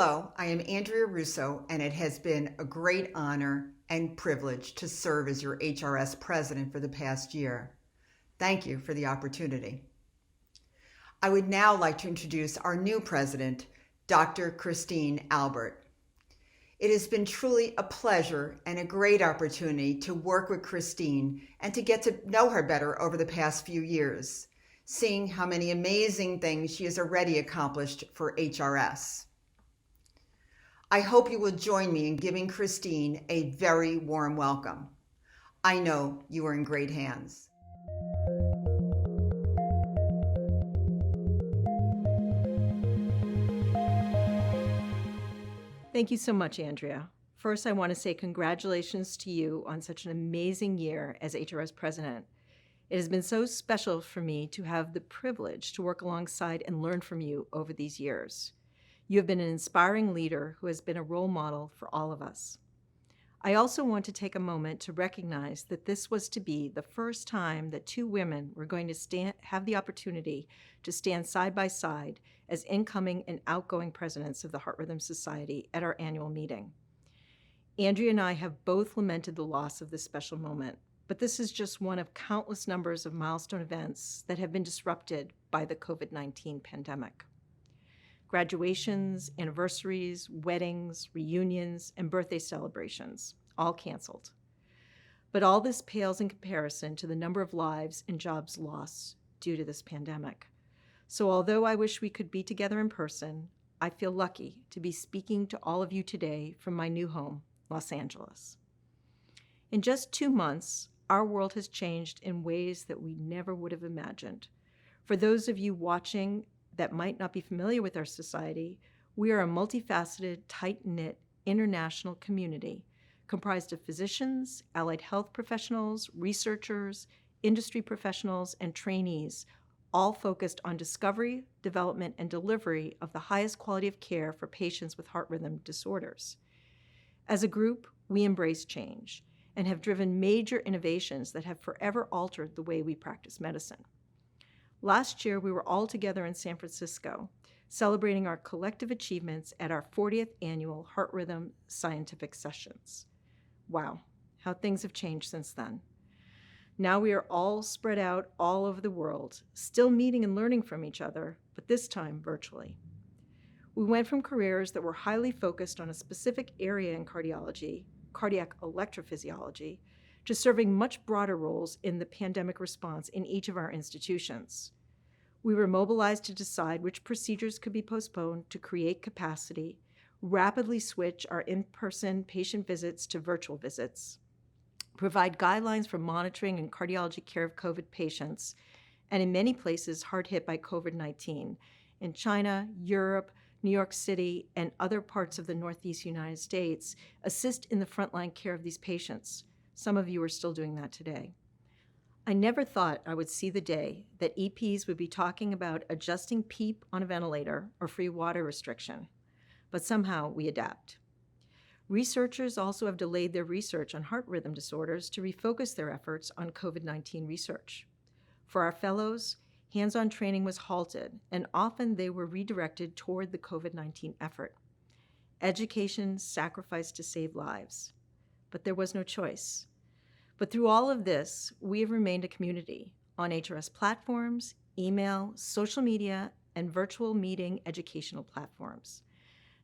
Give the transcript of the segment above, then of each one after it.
Hello, I am Andrea Russo, and it has been a great honor and privilege to serve as your HRS president for the past year. Thank you for the opportunity. I would now like to introduce our new president, Dr. Christine Albert. It has been truly a pleasure and a great opportunity to work with Christine and to get to know her better over the past few years, seeing how many amazing things she has already accomplished for HRS. I hope you will join me in giving Christine a very warm welcome. I know you are in great hands. Thank you so much, Andrea. First, I want to say congratulations to you on such an amazing year as HRS president. It has been so special for me to have the privilege to work alongside and learn from you over these years. You have been an inspiring leader who has been a role model for all of us. I also want to take a moment to recognize that this was to be the first time that two women were going to have the opportunity to stand side by side as incoming and outgoing presidents of the Heart Rhythm Society at our annual meeting. Andrea and I have both lamented the loss of this special moment, but this is just one of countless numbers of milestone events that have been disrupted by the COVID-19 pandemic. Graduations, anniversaries, weddings, reunions, and birthday celebrations, all canceled. But all this pales in comparison to the number of lives and jobs lost due to this pandemic. So although I wish we could be together in person, I feel lucky to be speaking to all of you today from my new home, Los Angeles. In just 2 months, our world has changed in ways that we never would have imagined. For those of you watching that might not be familiar with our society, we are a multifaceted, tight-knit, international community comprised of physicians, allied health professionals, researchers, industry professionals, and trainees, all focused on discovery, development, and delivery of the highest quality of care for patients with heart rhythm disorders. As a group, we embrace change and have driven major innovations that have forever altered the way we practice medicine. Last year, we were all together in San Francisco, celebrating our collective achievements at our 40th annual Heart Rhythm Scientific Sessions. Wow, how things have changed since then. Now we are all spread out all over the world, still meeting and learning from each other, but this time virtually. We went from careers that were highly focused on a specific area in cardiology, cardiac electrophysiology, to serving much broader roles in the pandemic response in each of our institutions. We were mobilized to decide which procedures could be postponed to create capacity, rapidly switch our in-person patient visits to virtual visits, provide guidelines for monitoring and cardiology care of COVID patients, and in many places hard hit by COVID-19, in China, Europe, New York City, and other parts of the Northeast United States, assist in the frontline care of these patients. Some of you are still doing that today. I never thought I would see the day that EPs would be talking about adjusting PEEP on a ventilator or free water restriction, but somehow we adapt. Researchers also have delayed their research on heart rhythm disorders to refocus their efforts on COVID-19 research. For our fellows, hands-on training was halted, and often they were redirected toward the COVID-19 effort. Education sacrificed to save lives, but there was no choice. But through all of this, we have remained a community on HRS platforms, email, social media, and virtual meeting educational platforms.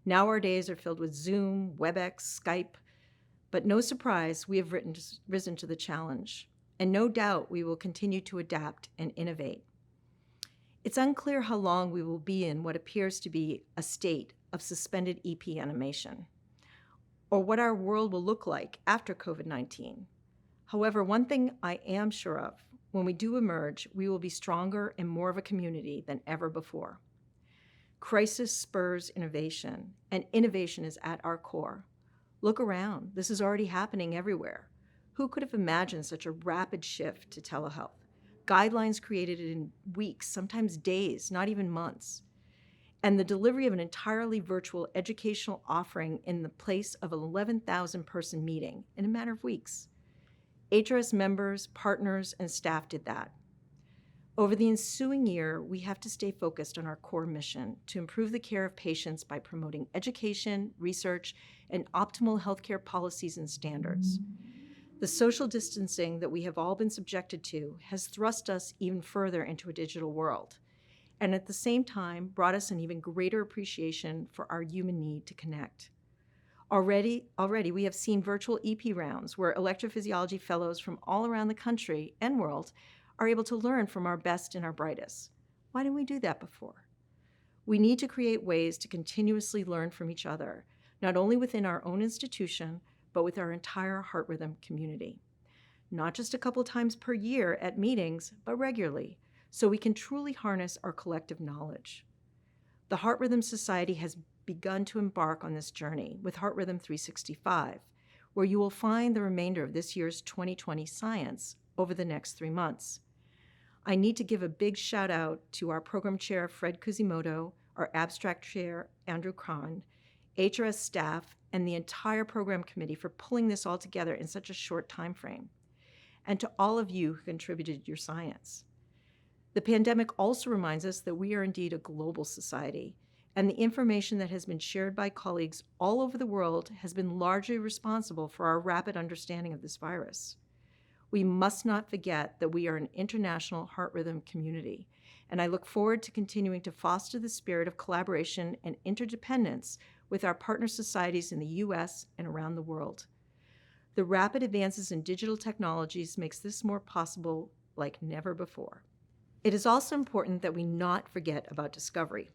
Now our days are filled with Zoom, WebEx, Skype, but no surprise, we have risen to the challenge, and no doubt we will continue to adapt and innovate. It's unclear how long we will be in what appears to be a state of suspended EP animation, or what our world will look like after COVID-19. However, one thing I am sure of, when we do emerge, we will be stronger and more of a community than ever before. Crisis spurs innovation, and innovation is at our core. Look around, this is already happening everywhere. Who could have imagined such a rapid shift to telehealth? Guidelines created in weeks, sometimes days, not even months. And the delivery of an entirely virtual educational offering in the place of an 11,000 person meeting in a matter of weeks. HRS members, partners, and staff did that. Over the ensuing year, we have to stay focused on our core mission to improve the care of patients by promoting education, research, and optimal healthcare policies and standards. The social distancing that we have all been subjected to has thrust us even further into a digital world, and at the same time brought us an even greater appreciation for our human need to connect. Already we have seen virtual EP rounds where electrophysiology fellows from all around the country and world are able to learn from our best and our brightest. Why didn't we do that before? We need to create ways to continuously learn from each other, not only within our own institution, but with our entire Heart Rhythm community. Not just a couple times per year at meetings, but regularly, so we can truly harness our collective knowledge. The Heart Rhythm Society has begun to embark on this journey with Heart Rhythm 365, where you will find the remainder of this year's 2020 science over the next 3 months. I need to give a big shout out to our program chair, Fred Kuzimoto, our abstract chair, Andrew Kahn, HRS staff, and the entire program committee for pulling this all together in such a short time frame, and to all of you who contributed your science. The pandemic also reminds us that we are indeed a global society, and the information that has been shared by colleagues all over the world has been largely responsible for our rapid understanding of this virus. We must not forget that we are an international heart rhythm community, and I look forward to continuing to foster the spirit of collaboration and interdependence with our partner societies in the U.S. and around the world. The rapid advances in digital technologies makes this more possible like never before. It is also important that we not forget about discovery.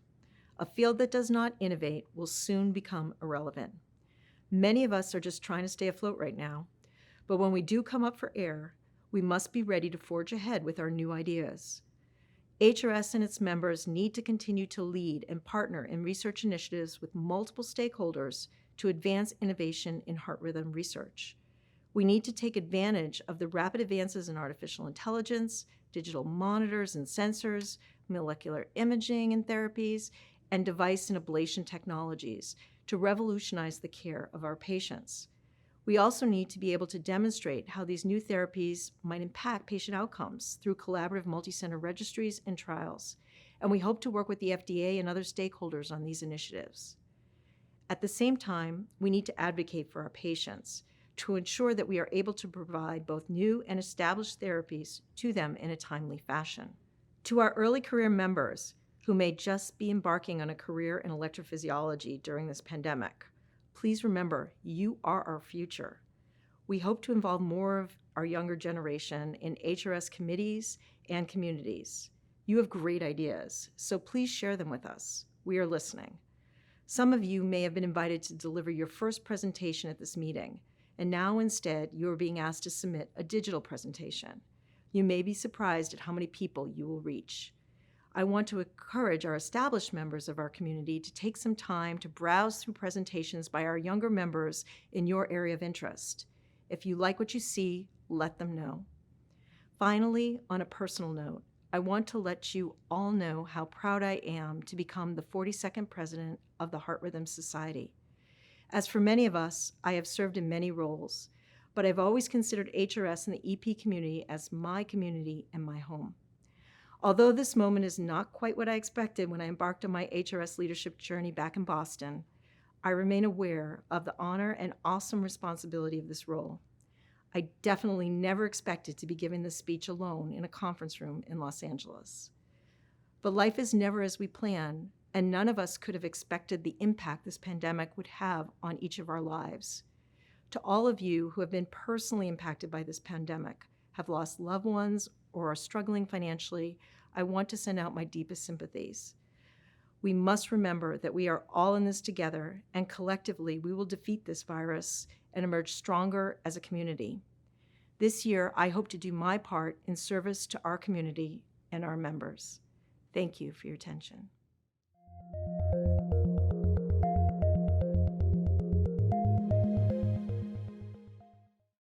A field that does not innovate will soon become irrelevant. Many of us are just trying to stay afloat right now, but when we do come up for air, we must be ready to forge ahead with our new ideas. HRS and its members need to continue to lead and partner in research initiatives with multiple stakeholders to advance innovation in heart rhythm research. We need to take advantage of the rapid advances in artificial intelligence, digital monitors and sensors, molecular imaging and therapies, and device and ablation technologies to revolutionize the care of our patients. We also need to be able to demonstrate how these new therapies might impact patient outcomes through collaborative multi-center registries and trials, and we hope to work with the FDA and other stakeholders on these initiatives. At the same time, we need to advocate for our patients to ensure that we are able to provide both new and established therapies to them in a timely fashion. To our early career members who may just be embarking on a career in electrophysiology during this pandemic, please remember, you are our future. We hope to involve more of our younger generation in HRS committees and communities. You have great ideas, so please share them with us. We are listening. Some of you may have been invited to deliver your first presentation at this meeting, and now instead you are being asked to submit a digital presentation. You may be surprised at how many people you will reach. I want to encourage our established members of our community to take some time to browse through presentations by our younger members in your area of interest. If you like what you see, let them know. Finally, on a personal note, I want to let you all know how proud I am to become the 42nd president of the Heart Rhythm Society. As for many of us, I have served in many roles, but I've always considered HRS and the EP community as my community and my home. Although this moment is not quite what I expected when I embarked on my HRS leadership journey back in Boston, I remain aware of the honor and awesome responsibility of this role. I definitely never expected to be giving this speech alone in a conference room in Los Angeles. But life is never as we plan, and none of us could have expected the impact this pandemic would have on each of our lives. To all of you who have been personally impacted by this pandemic, have lost loved ones, or are struggling financially, I want to send out my deepest sympathies. We must remember that we are all in this together, and collectively we will defeat this virus and emerge stronger as a community. This year, I hope to do my part in service to our community and our members. Thank you for your attention.